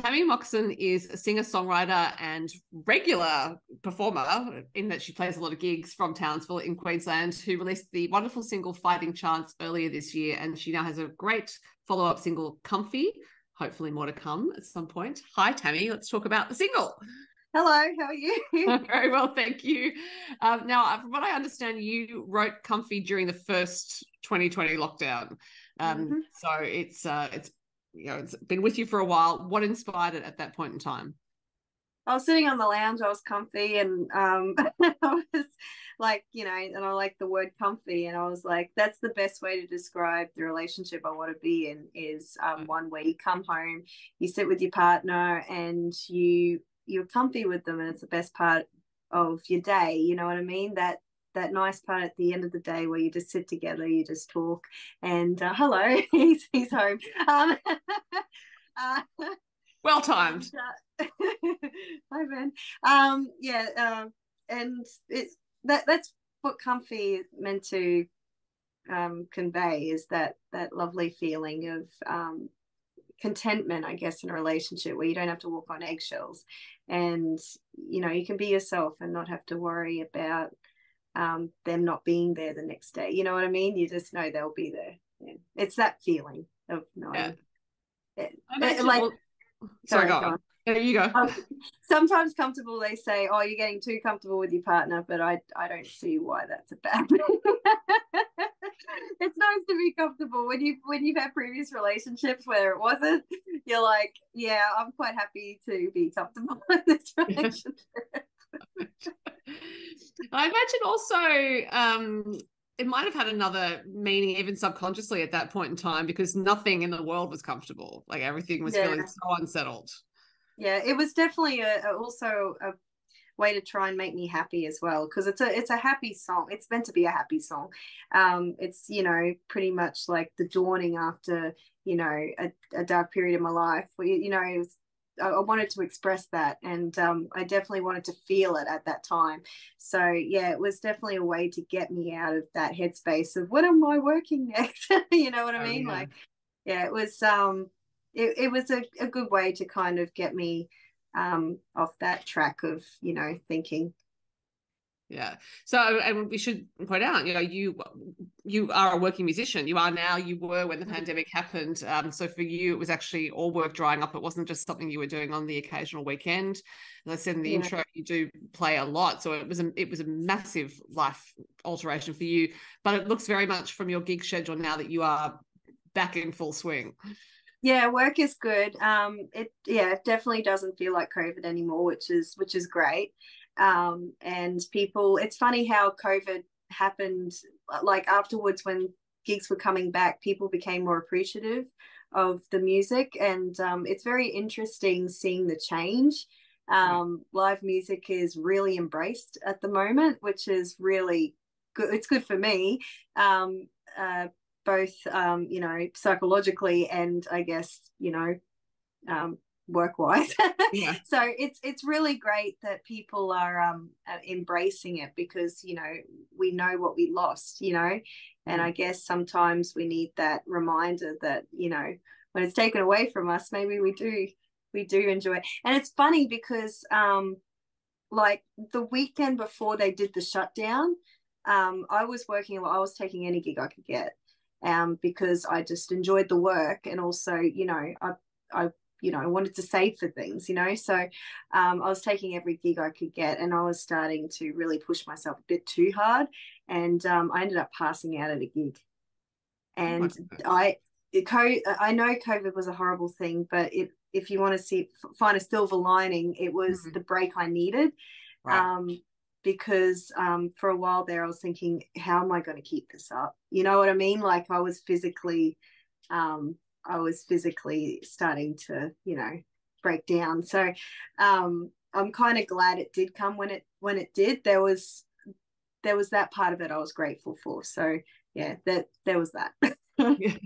Tammy Moxon is a singer-songwriter and regular performer in that she plays a lot of gigs from Townsville in Queensland, who released the wonderful single Fighting Chance earlier this year. And she now has a great follow-up single, Comfy. Hopefully more to come at some point. Hi, Tammy. Let's talk about the single. Hello, how are you? Very well, thank you. Now, from what I understand, you wrote Comfy during the first 2020 lockdown. So it's it's been with you for a while. What inspired it at that point in time? I was sitting on the lounge, I was comfy, and I was like, and I like the word comfy, and I was like, that's the best way to describe the relationship I want to be in is one where you come home, you sit with your partner, and you're comfy with them, and it's the best part of your day. You know what I mean? That nice part at the end of the day where you just sit together, you just talk, and hello, he's home. Well timed. Hi, Ben. And that's what comfy is meant to convey, is that lovely feeling of contentment, I guess, in a relationship where you don't have to walk on eggshells, and you can be yourself and not have to worry about them not being there the next day. You know what I mean? You just know they'll be there. Yeah. It's that feeling of knowing. Yeah. Sorry, go on. There you go. Sometimes comfortable, they say, oh, you're getting too comfortable with your partner, but I don't see why that's a bad thing. It's nice to be comfortable when you've had previous relationships where it wasn't. You're like, yeah, I'm quite happy to be comfortable in this relationship. I imagine also it might have had another meaning, even subconsciously, at that point in time, because nothing in the world was comfortable. Like everything was feeling so unsettled. Yeah, it was definitely also a way to try and make me happy as well, because it's a happy song. It's meant to be a happy song. It's pretty much like the dawning after a dark period in my life. It was, I wanted to express that, and I definitely wanted to feel it at that time. So yeah, it was definitely a way to get me out of that headspace of when am I working next. You know what I mean? Yeah. Like, yeah, it was it was a good way to kind of get me off that track of thinking. Yeah. So, and we should point out, you are a working musician. You are now. You were when the pandemic happened. So for you, it was actually all work drying up. It wasn't just something you were doing on the occasional weekend. As I said in the intro, you do play a lot, so it was a massive life alteration for you. But it looks very much from your gig schedule now that you are back in full swing. Yeah, work is good. It definitely doesn't feel like COVID anymore, which is great. And people, it's funny how COVID happened, like afterwards when gigs were coming back, people became more appreciative of the music, and it's very interesting seeing the change. Live music is really embraced at the moment, which is really good. It's good for me, both psychologically and I guess work-wise. Yeah. So it's really great that people are embracing it, because we know what we lost, and I guess sometimes we need that reminder that when it's taken away from us, maybe we do enjoy it. And it's funny because like the weekend before they did the shutdown, I was working. I was taking any gig I could get, because I just enjoyed the work, and also I wanted to save for things, so I was taking every gig I could get, and I was starting to really push myself a bit too hard, and I ended up passing out at a gig. And I know COVID was a horrible thing, but if you want to find a silver lining, it was the break I needed. Right. Because for a while there I was thinking, how am I going to keep this up? You know what I mean? Like I was physically starting to break down. So I'm kind of glad it did come when it did. There was that part of it I was grateful for. So yeah, there was that. Yeah.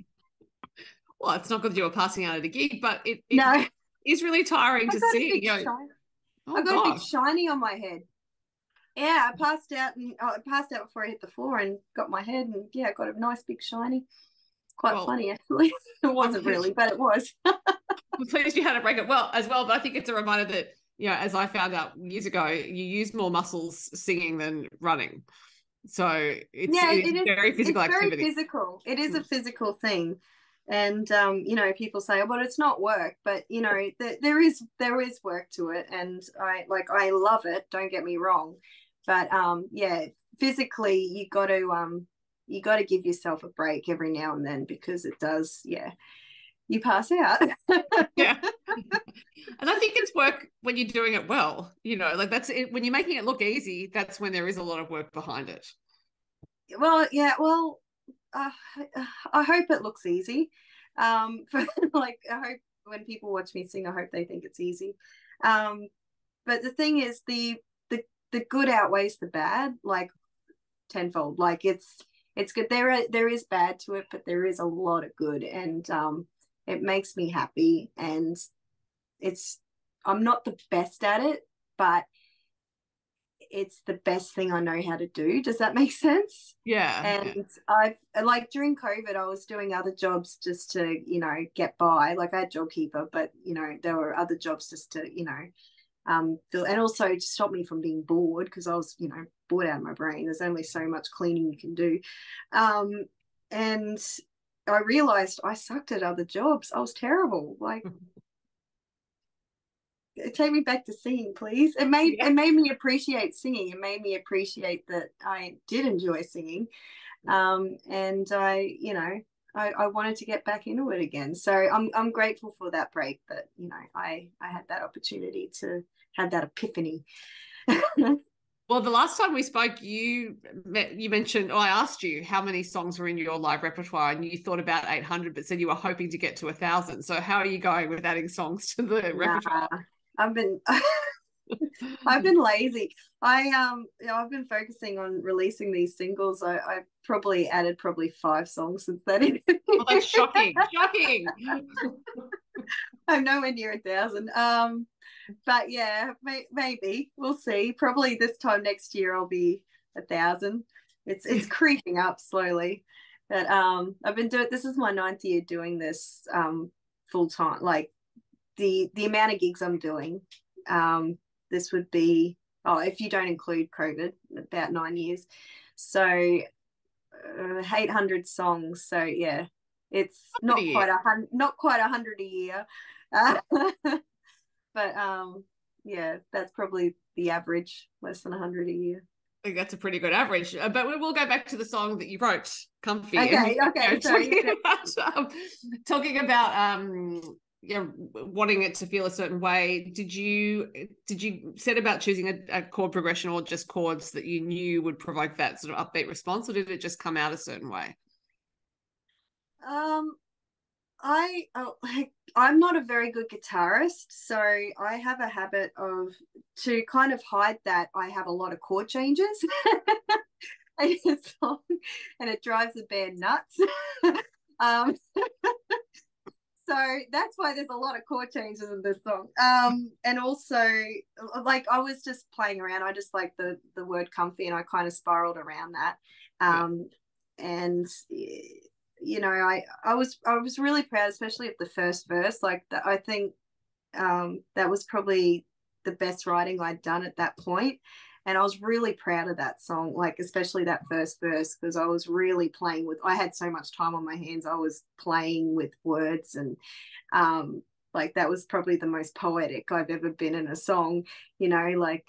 Well, it's not good that you were passing out at a gig, but it is really tiring to see. I got a big shiny on my head. Yeah, I passed out before I hit the floor and got my head, and yeah, I got a nice big shiny. Quite funny, actually. It wasn't really, but it was. I'm pleased you had a break it well as well, but I think it's a reminder that, you know, as I found out years ago, you use more muscles singing than running. So it is very physical activity. Very physical. It is a physical thing. And you know, people say, well, it's not work, but you know, there is work to it, and I love it, don't get me wrong, but yeah, physically you got to give yourself a break every now and then, because it does, yeah, you pass out. Yeah. And I think it's work when you're doing it well, you know, like that's it, when you're making it look easy, that's when there is a lot of work behind it. Well, yeah, well, I hope it looks easy. Like, I hope when people watch me sing, I hope they think it's easy. But the thing is, the good outweighs the bad, like tenfold. Like it's good. There is bad to it, but there is a lot of good, and it makes me happy. And I'm not the best at it, but it's the best thing I know how to do. Does that make sense? Yeah. And I've, like, during COVID, I was doing other jobs just to, you know, get by. Like, I had JobKeeper, but, you know, there were other jobs just to, you know, and also to stop me from being bored, because I was, you know, bored out of my brain. There's only so much cleaning you can do. And I realized I sucked at other jobs. I was terrible. Like, take me back to singing, please. It made me appreciate singing. It made me appreciate that I did enjoy singing, and I, you know, I wanted to get back into it again. So I'm grateful for that break, that, you know, I had that opportunity to have that epiphany. Well, the last time we spoke, you mentioned, or I asked you how many songs were in your live repertoire, and you thought about 800, but said you were hoping to get to 1,000. So how are you going with adding songs to the repertoire? I've been lazy. I've been focusing on releasing these singles. I've probably added 5 songs since then. Well, that's shocking. Shocking. I'm nowhere near 1,000. But yeah, maybe we'll see. Probably this time next year I'll be 1,000. It's creeping up slowly. But I've been doing, this is my 9th year doing this full time. Like, the amount of gigs I'm doing, this would be, if you don't include COVID, about 9 years. So 800 songs. So yeah, it's not quite 100 a year. But yeah, that's probably the average, less than 100 a year. I think that's a pretty good average. But we will go back to the song that you wrote, Comfy. Okay. Talking about you know, wanting it to feel a certain way. Did you set about choosing a chord progression, or just chords that you knew would provoke that sort of upbeat response, or did it just come out a certain way? I'm not a very good guitarist, so I have a habit of, to kind of hide that, I have a lot of chord changes in a song, and it drives the band nuts. So that's why there's a lot of chord changes in this song. And also, like, I was just playing around. I just like the word comfy, and I kind of spiraled around that. And you know, I was really proud, especially of the first verse. Like, I think that was probably the best writing I'd done at that point. And I was really proud of that song, like, especially that first verse, because I was really playing with, I had so much time on my hands. I was playing with words, and like, that was probably the most poetic I've ever been in a song, you know, like,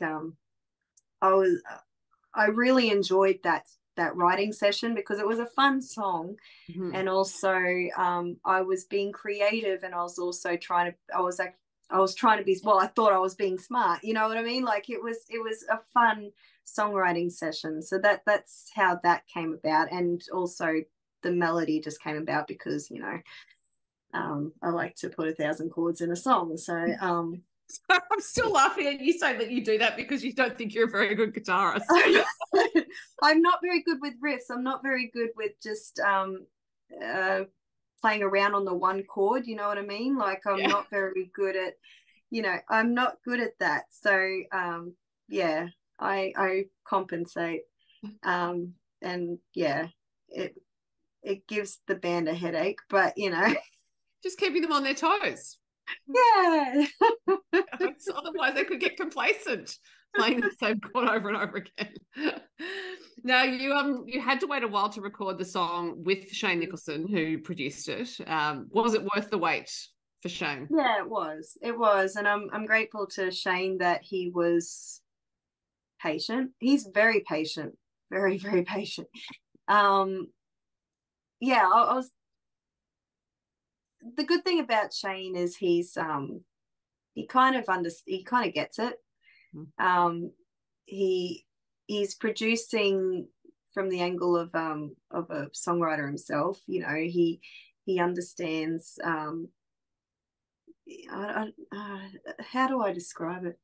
I really enjoyed that writing session, because it was a fun song. And also I was being creative, and I was also trying to be, well, I thought I was being smart, you know what I mean? Like, it was a fun songwriting session. So that's how that came about. And also the melody just came about because, you know, I like to put 1,000 chords in a song. So I'm still laughing at you saying that you do that because you don't think you're a very good guitarist. I'm not very good with riffs. I'm not very good with just playing around on the one chord, you know what I mean? Like, I'm not very good at, you know, I'm not good at that. So yeah, I compensate. And yeah, it gives the band a headache, but, you know, just keeping them on their toes. Yeah. Otherwise they could get complacent playing the same chord over and over again. Now you had to wait a while to record the song with Shane Nicholson, who produced it. Was it worth the wait for Shane? Yeah, it was, and I'm grateful to Shane that he was patient. He's very patient, very, very patient. Yeah, I was. The good thing about Shane is he kind of gets it. He's producing from the angle of a songwriter himself. You know, he understands. How do I describe it?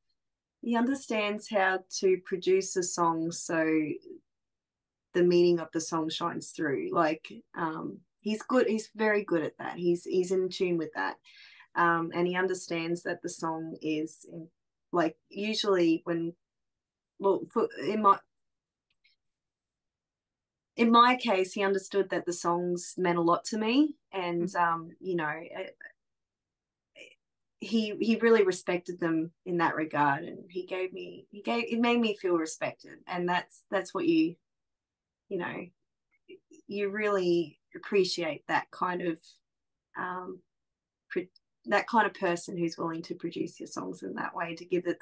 He understands how to produce a song so the meaning of the song shines through. Like, he's good. He's very good at that. He's in tune with that, and he understands that the song is like usually when, well, in my case, he understood that the songs meant a lot to me, and you know, he really respected them in that regard, and it made me feel respected, and that's what you know, you really appreciate that kind of person who's willing to produce your songs in that way, to give it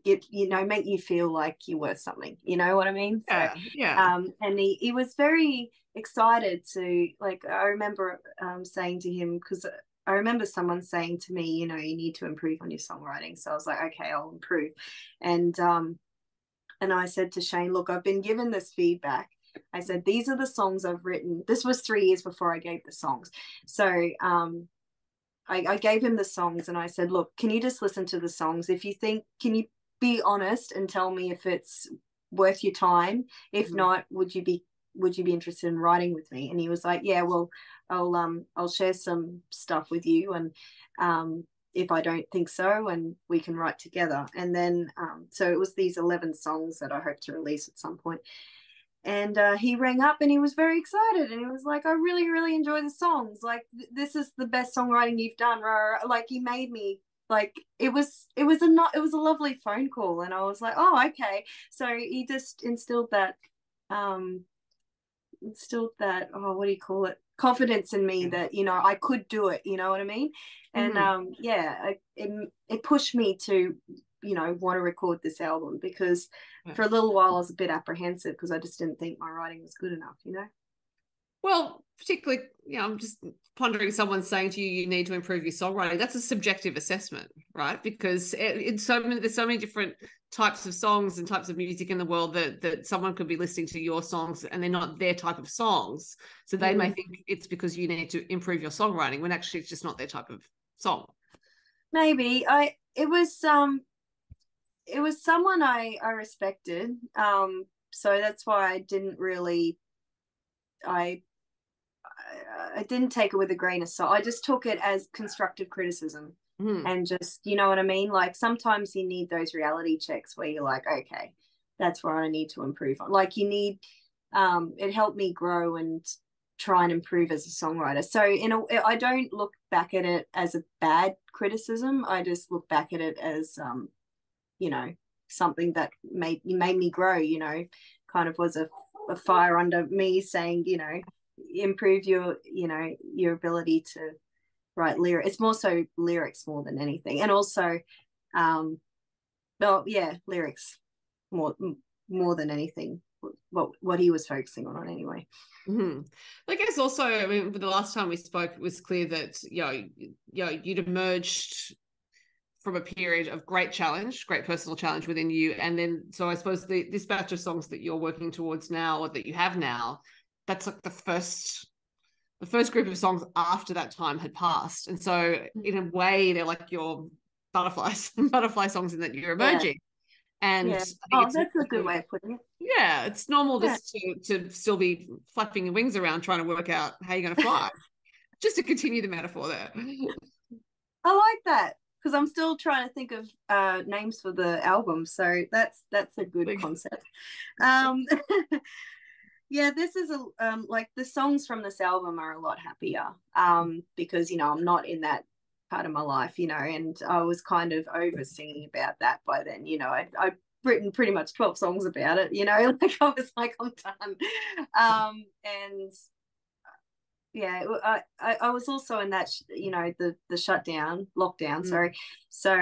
make you feel like you're worth something, you know what I mean? Yeah, so, yeah. And he was very excited to, like, I remember saying to him, because I remember someone saying to me, you know, you need to improve on your songwriting. So I was like, okay, I'll improve. And I said to Shane, look, I've been given this feedback. I said, these are the songs I've written. This was 3 years before I gave the songs. So I gave him the songs, and I said, look, can you just listen to the songs? If you think, can you be honest and tell me if it's worth your time? If not, would you be interested in writing with me? And he was like, yeah, well, I'll share some stuff with you, and if I don't think so, and we can write together. And then so it was these 11 songs that I hope to release at some point. And he rang up and he was very excited, and he was like, I really, really enjoy the songs. Like, this is the best songwriting you've done. Like, he made me, like, it was a lovely phone call. And I was like, oh, okay. So he just instilled that, oh, what do you call it? Confidence in me that, you know, I could do it, you know what I mean? And yeah, it pushed me to, you know, want to record this album, because for a little while I was a bit apprehensive, because I just didn't think my writing was good enough, you know. Well, particularly, you know, I'm just pondering someone saying to you, you need to improve your songwriting. That's a subjective assessment, right? Because there's so many different types of songs and types of music in the world that someone could be listening to your songs and they're not their type of songs. So they may think it's because you need to improve your songwriting, when actually it's just not their type of song. Maybe it was someone I respected. So that's why I didn't really, I didn't take it with a grain of salt. I just took it as constructive criticism, and just, you know what I mean? Like, sometimes you need those reality checks where you're like, okay, that's where I need to improve on. Like, you need, it helped me grow and try and improve as a songwriter. So I don't look back at it as a bad criticism. I just look back at it as, you know, something that made me grow, you know, kind of was a fire under me saying, you know, improve your, you know, your ability to write lyrics. It's more so lyrics more than anything. And also, lyrics more than anything, what he was focusing on anyway. I guess also, I mean, the last time we spoke, it was clear that, you'd emerged from a period of great personal challenge within you. And then, so I suppose this batch of songs that you're working towards now, or that you have now, that's like the first group of songs after that time had passed. And so in a way, they're like your butterfly songs, in that you're emerging. And that's a good way of putting it. Yeah, it's normal just to still be flapping your wings around trying to work out how you're going to fly. Just to continue the metaphor there. I like that, because I'm still trying to think of names for the album, so that's a good concept. Yeah, this is like, the songs from this album are a lot happier, because, you know, I'm not in that part of my life, you know, and I was kind of over singing about that by then, you know. I'd written pretty much 12 songs about it, you know, like I was like, I'm done. And yeah, I was also in that, you know, the lockdown, sorry. So,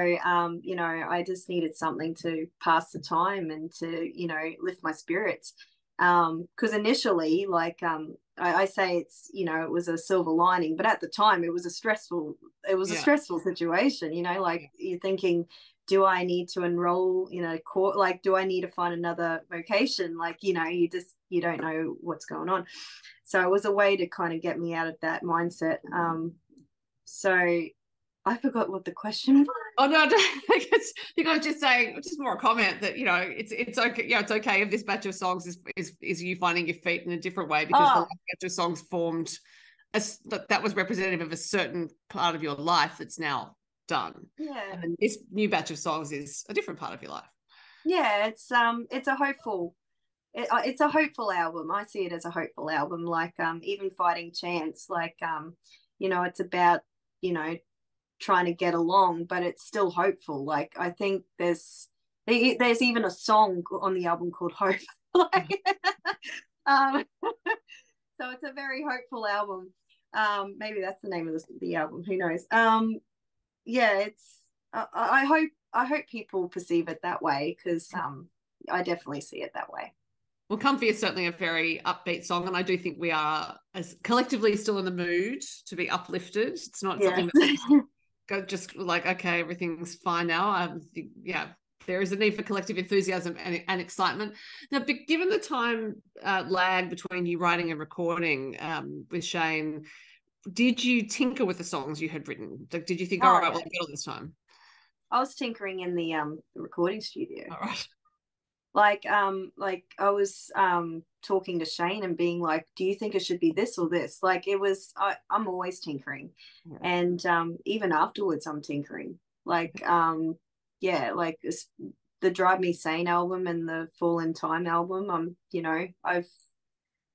you know, I just needed something to pass the time and to, you know, lift my spirits. Because initially, like, I say it's, you know, it was a silver lining, but at the time it was a stressful situation, you know, like you're thinking, do I need to enroll in a course? Like, do I need to find another vocation? Like, you know, you don't know what's going on. So it was a way to kind of get me out of that mindset. So I forgot what the question was. Oh no, I think I was just saying, just more a comment that, you know, it's okay. Yeah, it's okay if this batch of songs is you finding your feet in a different way, because the last batch of songs formed that was representative of a certain part of your life that's now done. Yeah. And this new batch of songs is a different part of your life. Yeah, it's a hopeful. It's a hopeful album. I see it as a hopeful album. Like even Fighting Chance, like you know, it's about, you know, trying to get along, but it's still hopeful. Like I think there's even a song on the album called Hope. Like, so it's a very hopeful album. Maybe that's the name of the album. Who knows? Yeah, it's. I hope people perceive it that way, because I definitely see it that way. Well, Comfy is certainly a very upbeat song, and I do think we are as collectively still in the mood to be uplifted. It's not something that's just like, okay, everything's fine now. Yeah, there is a need for collective enthusiasm and excitement. Now, given the time lag between you writing and recording with Shane, did you tinker with the songs you had written? Did you think, all right, well, I've got all this time? I was tinkering in the recording studio. All right. Like I was talking to Shane and being like, do you think it should be this or this? Like it was, I'm always tinkering. Yeah. And even afterwards I'm tinkering. Like yeah, like the Drive Me Sane album and the Fall in Time album, you know, I've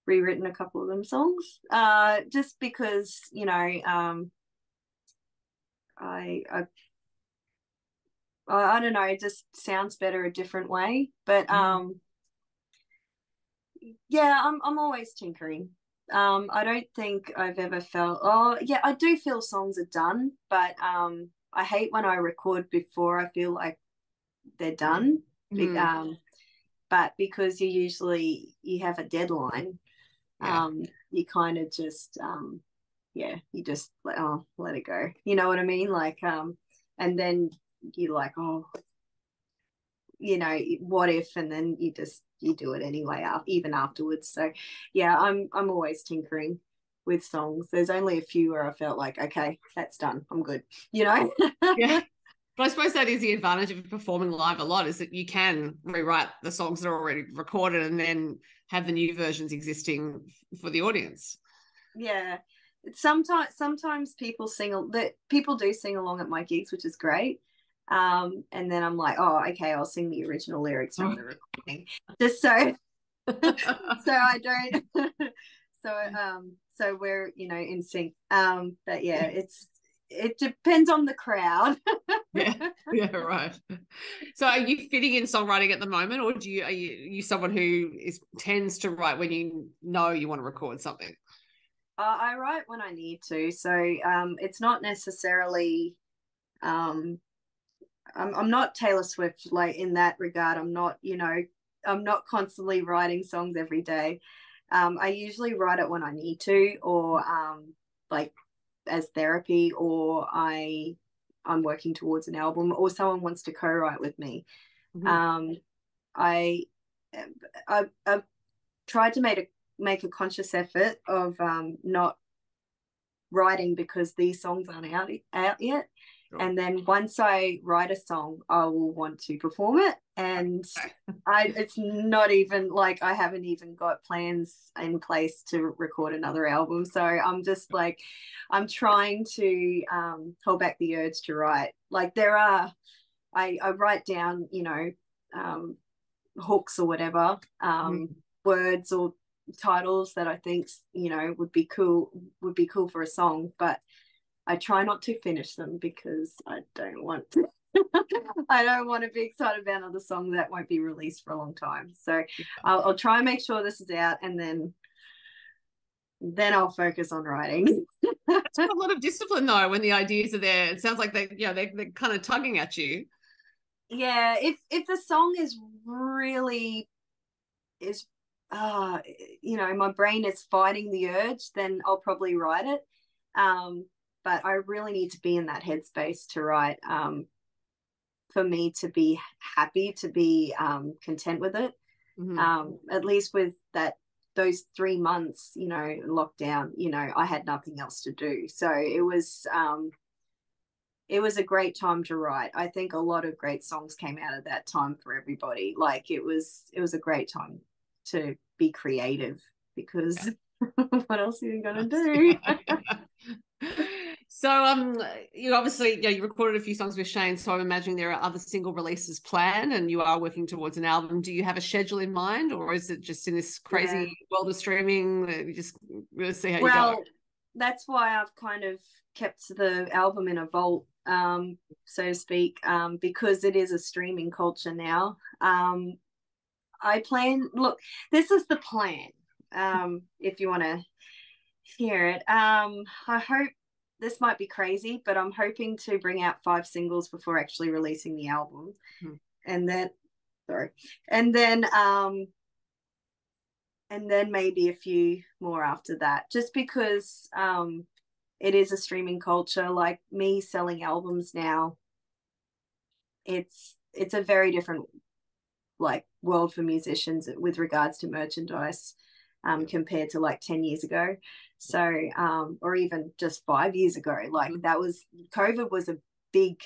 rewritten a couple of them songs just because, you know, I don't know, it just sounds better a different way. But yeah, I'm always tinkering. I don't think I've ever felt, oh yeah, I do feel songs are done, but I hate when I record before I feel like they're done. But because you have a deadline, you kind of just yeah, you just let it go. You know what I mean? Like and then you're like, oh, you know, what if? And then you do it anyway, even afterwards. So yeah, I'm always tinkering with songs. There's only a few where I felt like, okay, that's done, I'm good, you know. Yeah, but I suppose that is the advantage of performing live a lot, is that you can rewrite the songs that are already recorded and then have the new versions existing for the audience. Yeah, sometimes people do sing along at my gigs, which is great. And then I'm like, oh, okay, I'll sing the original lyrics from the recording, just so so I don't so we're, you know, in sync. But yeah, it depends on the crowd. yeah, right. So are you fitting in songwriting at the moment, or are you someone who tends to write when you know you want to record something? I write when I need to, so it's not necessarily I'm not Taylor Swift, like in that regard. I'm not, you know, I'm not constantly writing songs every day. I usually write it when I need to, or like as therapy, or I'm working towards an album, or someone wants to co-write with me. I've tried to make a conscious effort of not writing because these songs aren't out yet. And then once I write a song, I will want to perform it. And it's not even like I haven't even got plans in place to record another album. So I'm just like, I'm trying to hold back the urge to write. Like I write down, you know, hooks or whatever, words or titles that I think, you know, would be cool for a song. But I try not to finish them because I don't want to. I don't want to be excited about another song that won't be released for a long time. So I'll try and make sure this is out, and then I'll focus on writing. That's a lot of discipline though when the ideas are there. It sounds like they're kind of tugging at you. Yeah, if the song is really is my brain is fighting the urge, then I'll probably write it. But I really need to be in that headspace to write, for me to be happy, to be content with it. At least with those 3 months, lockdown, I had nothing else to do. So it was a great time to write. I think a lot of great songs came out of that time for everybody. Like it was a great time to be creative, because what else are you gonna do? So you obviously you recorded a few songs with Shane, so I'm imagining there are other single releases planned and you are working towards an album. Do you have a schedule in mind, or is it just in this crazy world of streaming that you just really see how you go? That's why I've kind of kept the album in a vault, so to speak, because it is a streaming culture now. This is the plan, if you want to hear it. I hope, this might be crazy, but I'm hoping to bring out 5 singles before actually releasing the album. And then maybe a few more after that, just because it is a streaming culture. Like me selling albums now, it's a very different world for musicians with regards to merchandise, compared to 10 years ago. So or even just 5 years ago. COVID was a big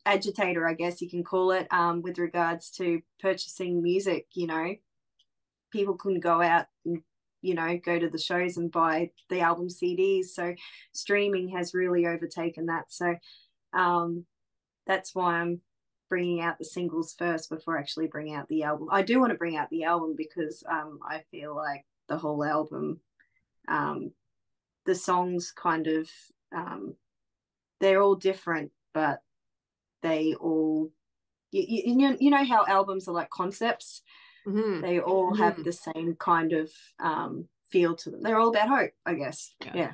agitator, I guess you can call it, with regards to purchasing music. People couldn't go out and go to the shows and buy the album CDs, so streaming has really overtaken that. So that's why I'm bringing out the singles first before actually bringing out the album. I do want to bring out the album because I feel like the whole album, the songs kind of, they're all different, but they all, you know how albums are like concepts. They all have the same kind of feel to them. They're all about hope, I guess. Yeah.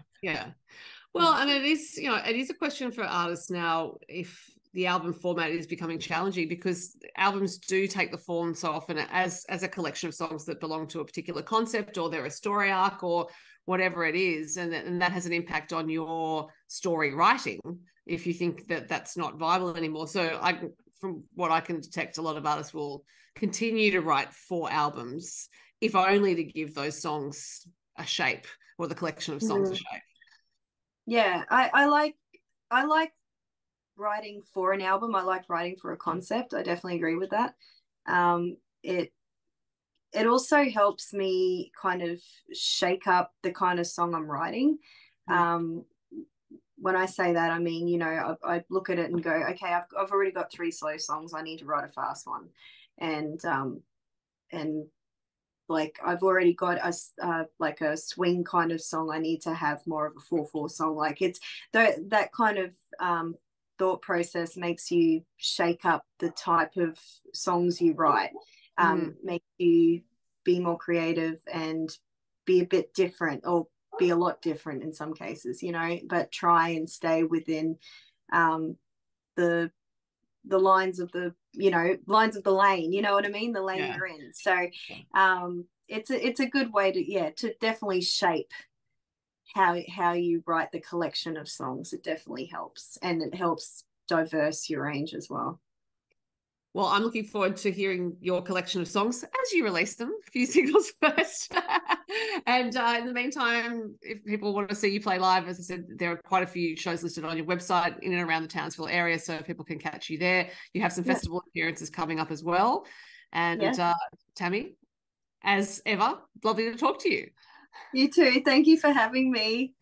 Well, and it is a question for artists now if the album format is becoming challenging, because albums do take the form so often as a collection of songs that belong to a particular concept, or they're a story arc or whatever it is, and that has an impact on your story writing if you think that that's not viable anymore. So from what I can detect, a lot of artists will continue to write 4 albums, if only to give those songs a shape, or the collection of songs a shape. Yeah, I like writing for an album. I like writing for a concept. I definitely agree with that. It also helps me kind of shake up the kind of song I'm writing. When I say that, I mean, I look at it and go, okay, I've already got 3 slow songs. I need to write a fast one. And I've already got a swing kind of song. I need to have more of a 4/4 song. It's that kind of thought process makes you shake up the type of songs you write, make you be more creative and be a bit different, or be a lot different in some cases, but try and stay within the lines of the lane, you know what I mean, the lane you're in. So it's a good way to definitely shape how you write the collection of songs. It definitely helps, and it helps diverse your range as well. Well, I'm looking forward to hearing your collection of songs as you release them, a few singles first. And in the meantime, if people want to see you play live, as I said, there are quite a few shows listed on your website in and around the Townsville area, so people can catch you there. You have some festival appearances coming up as well. And Tammy, as ever, lovely to talk to you. You too. Thank you for having me.